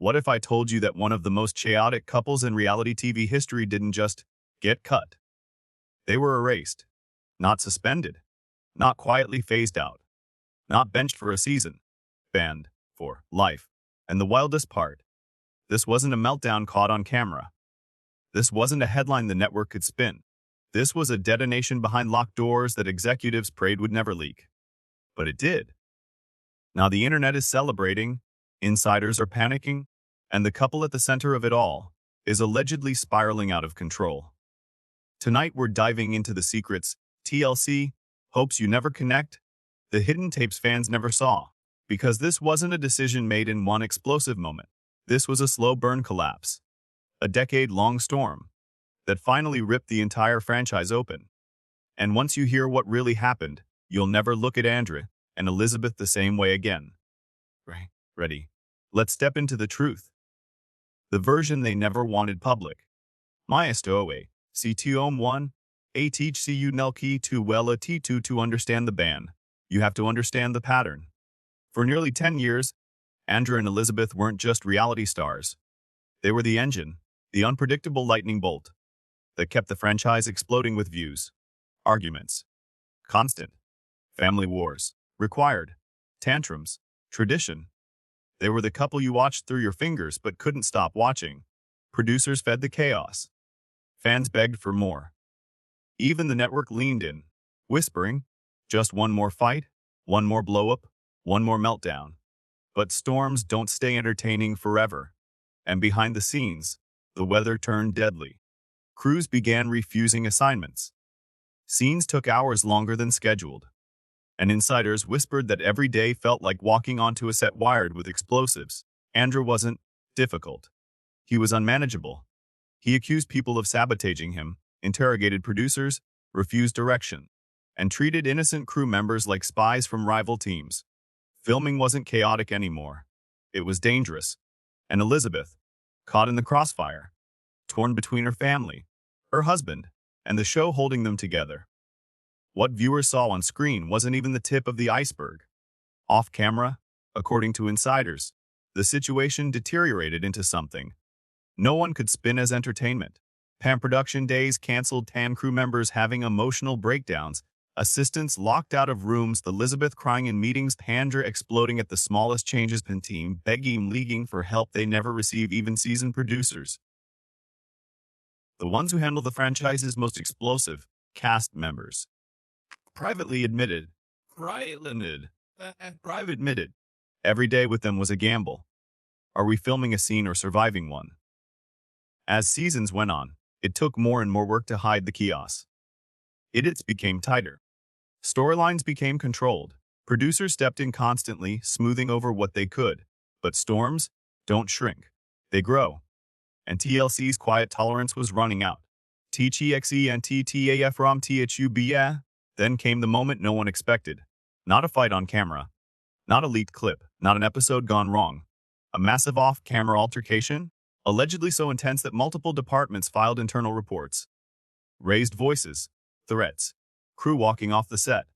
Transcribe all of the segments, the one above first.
What if I told you that one of the most chaotic couples in reality TV history didn't just get cut? They were erased, not suspended, not quietly phased out, not benched for a season, banned for life. And the wildest part, this wasn't a meltdown caught on camera. This wasn't a headline the network could spin. This was a detonation behind locked doors that executives prayed would never leak. But it did. Now the internet is celebrating, insiders are panicking, and the couple at the center of it all is allegedly spiraling out of control. Tonight we're diving into the secrets TLC hopes you never connect, the hidden tapes fans never saw. Because this wasn't a decision made in one explosive moment. This was a slow burn collapse. A decade-long storm that finally ripped the entire franchise open. And once you hear what really happened, you'll never look at Andrei and Elizabeth the same way again. Right? Ready? Let's step into the truth. The version they never wanted public. Maestoe, C2-1, a teach cu nelki tu wella t2 to understand the ban. You have to understand the pattern. For nearly 10 years, Andrei and Elizabeth weren't just reality stars. They were the engine, the unpredictable lightning bolt that kept the franchise exploding with views, arguments, constant, family wars, required, tantrums, tradition. They were the couple you watched through your fingers but couldn't stop watching. Producers fed the chaos. Fans begged for more. Even the network leaned in, whispering, just one more fight, one more blow-up, one more meltdown. But storms don't stay entertaining forever. And behind the scenes, the weather turned deadly. Crews began refusing assignments. Scenes took hours longer than scheduled. And insiders whispered that every day felt like walking onto a set wired with explosives. Andrei wasn't difficult. He was unmanageable. He accused people of sabotaging him, interrogated producers, refused direction, and treated innocent crew members like spies from rival teams. Filming wasn't chaotic anymore. It was dangerous. And Elizabeth, caught in the crossfire, torn between her family, her husband, and the show holding them together. What viewers saw on screen wasn't even the tip of the iceberg. Off camera, according to insiders, the situation deteriorated into something no one could spin as entertainment. Production days canceled, TAN crew members having emotional breakdowns, assistants locked out of rooms, Elizabeth crying in meetings, Andrei exploding at the smallest changes, and team begging for help they never receive, even seasoned producers. The ones who handle the franchise's most explosive cast members. Private admitted, every day with them was a gamble. Are we filming a scene or surviving one? As seasons went on, it took more and more work to hide the chaos. Edits became tighter. Storylines became controlled. Producers stepped in constantly, smoothing over what they could. But storms don't shrink. They grow. And TLC's quiet tolerance was running out. TXE and TTAF from THUBA. Then came the moment no one expected. Not a fight on camera. Not a leaked clip. Not an episode gone wrong. A massive off-camera altercation, allegedly so intense that multiple departments filed internal reports. Raised voices, threats, crew walking off the set.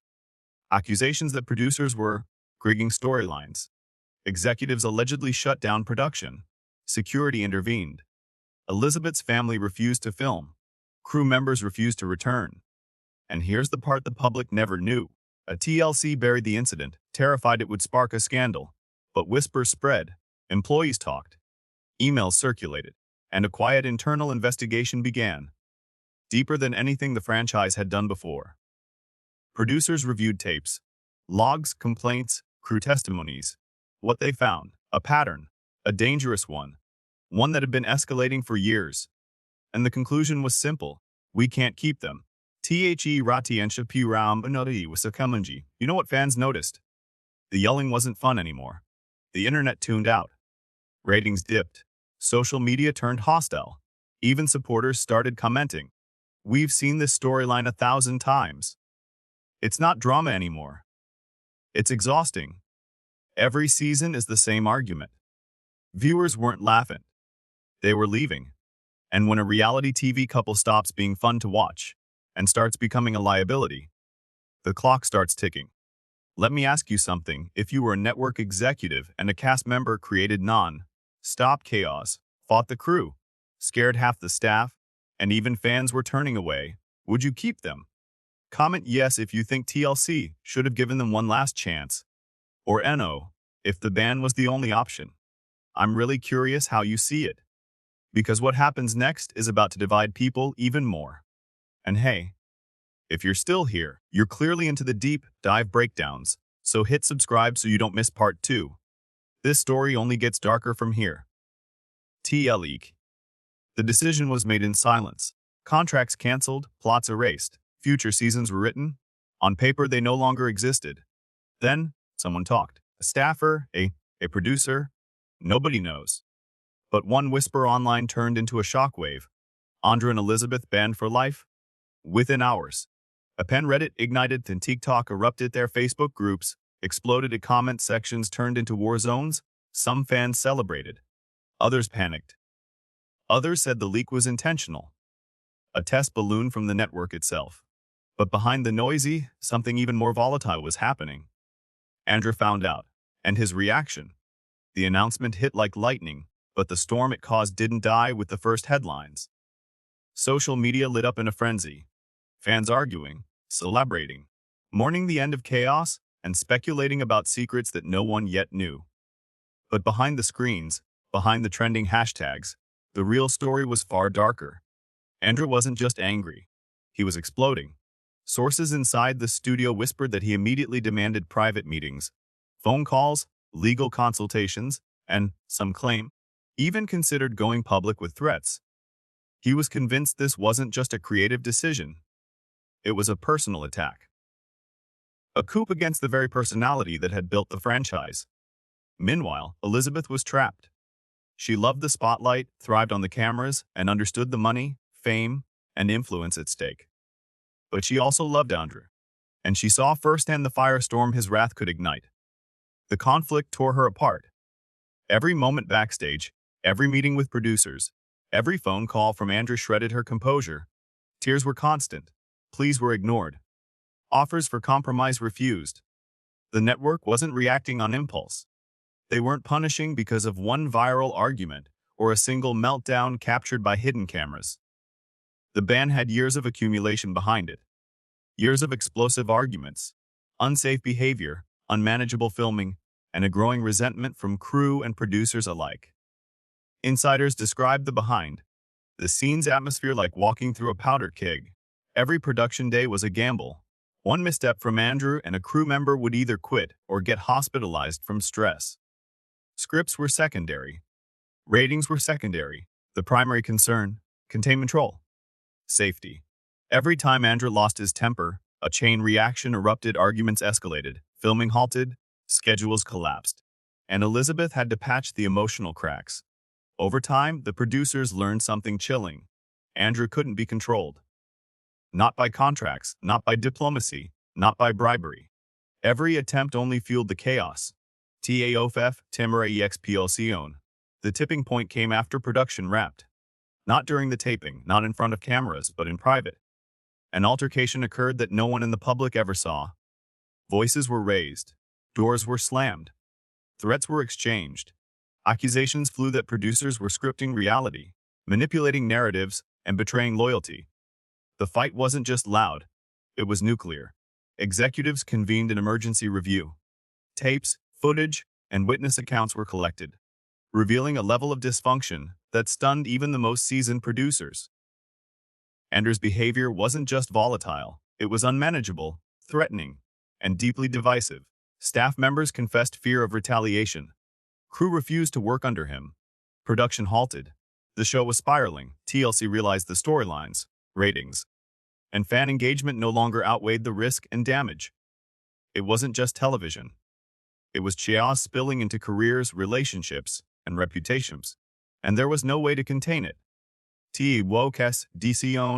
Accusations that producers were rigging storylines. Executives allegedly shut down production. Security intervened. Elizabeth's family refused to film. Crew members refused to return. And here's the part the public never knew. A TLC buried the incident, terrified it would spark a scandal. But whispers spread, employees talked, emails circulated, and a quiet internal investigation began. Deeper than anything the franchise had done before. Producers reviewed tapes, logs, complaints, crew testimonies. What they found, a pattern, a dangerous one that had been escalating for years. And the conclusion was simple: we can't keep them. The rati and shapi ram anodi was sakamanji. You know what fans noticed? The yelling wasn't fun anymore. The internet tuned out. Ratings dipped. Social media turned hostile. Even supporters started commenting. We've seen this storyline 1,000 times. It's not drama anymore. It's exhausting. Every season is the same argument. Viewers weren't laughing. They were leaving. And when a reality TV couple stops being fun to watch and starts becoming a liability, the clock starts ticking. Let me ask you something. If you were a network executive and a cast member created stopped chaos, fought the crew, scared half the staff, and even fans were turning away. Would you keep them? Comment yes if you think TLC should have given them one last chance, or NO if the ban was the only option. I'm really curious how you see it, because what happens next is about to divide people even more. And hey, if you're still here, you're clearly into the deep dive breakdowns, so hit subscribe so you don't miss part 2. This story only gets darker from here. TLC. The decision was made in silence. Contracts canceled, plots erased, future seasons were written. On paper, they no longer existed. Then, someone talked. A staffer, a producer. Nobody knows. But one whisper online turned into a shockwave. Andrei and Elizabeth banned for life? Within hours. A pen Reddit ignited and TikTok erupted, their Facebook groups exploded, comment sections turned into war zones. Some fans celebrated. Others panicked. Others said the leak was intentional. A test balloon from the network itself. But behind the noisy, something even more volatile was happening. Andrei found out, and his reaction. The announcement hit like lightning, but the storm it caused didn't die with the first headlines. Social media lit up in a frenzy. Fans arguing, celebrating, mourning the end of chaos, and speculating about secrets that no one yet knew. But behind the screens, behind the trending hashtags, the real story was far darker. Andrei wasn't just angry. He was exploding. Sources inside the studio whispered that he immediately demanded private meetings, phone calls, legal consultations, and, some claim, even considered going public with threats. He was convinced this wasn't just a creative decision. It was a personal attack. A coup against the very personality that had built the franchise. Meanwhile, Elizabeth was trapped. She loved the spotlight, thrived on the cameras, and understood the money, fame, and influence at stake. But she also loved Andrei, and she saw firsthand the firestorm his wrath could ignite. The conflict tore her apart. Every moment backstage, every meeting with producers, every phone call from Andrei shredded her composure. Tears were constant. Pleas were ignored. Offers for compromise refused. The network wasn't reacting on impulse. They weren't punishing because of one viral argument or a single meltdown captured by hidden cameras. The ban had years of accumulation behind it. Years of explosive arguments, unsafe behavior, unmanageable filming, and a growing resentment from crew and producers alike. Insiders described the behind the scenes atmosphere like walking through a powder keg. Every production day was a gamble. One misstep from Andrei and a crew member would either quit or get hospitalized from stress. Scripts were secondary. Ratings were secondary. The primary concern, containment control. Safety. Every time Andrei lost his temper, a chain reaction erupted, arguments escalated, filming halted, schedules collapsed. And Elizabeth had to patch the emotional cracks. Over time, the producers learned something chilling. Andrei couldn't be controlled. Not by contracts, not by diplomacy, not by bribery. Every attempt only fueled the chaos. TAOF, Timura EXPLCON. The tipping point came after production wrapped. Not during the taping, not in front of cameras, but in private. An altercation occurred that no one in the public ever saw. Voices were raised. Doors were slammed. Threats were exchanged. Accusations flew that producers were scripting reality, manipulating narratives, and betraying loyalty. The fight wasn't just loud, it was nuclear. Executives convened an emergency review. Tapes, footage, and witness accounts were collected, revealing a level of dysfunction that stunned even the most seasoned producers. Andrei's behavior wasn't just volatile, it was unmanageable, threatening, and deeply divisive. Staff members confessed fear of retaliation. Crew refused to work under him. Production halted. The show was spiraling. TLC realized the storylines, ratings, and fan engagement no longer outweighed the risk and damage. It wasn't just television. It was chaos spilling into careers, relationships, and reputations. And there was no way to contain it.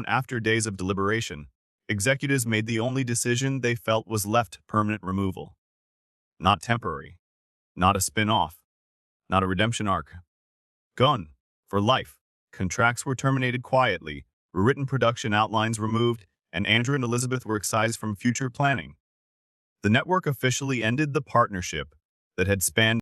After days of deliberation, executives made the only decision they felt was left: permanent removal. Not temporary. Not a spin-off. Not a redemption arc. Gone. For life. Contracts were terminated quietly, written production outlines removed, and Andrei and Elizabeth were excised from future planning. The network officially ended the partnership that had spanned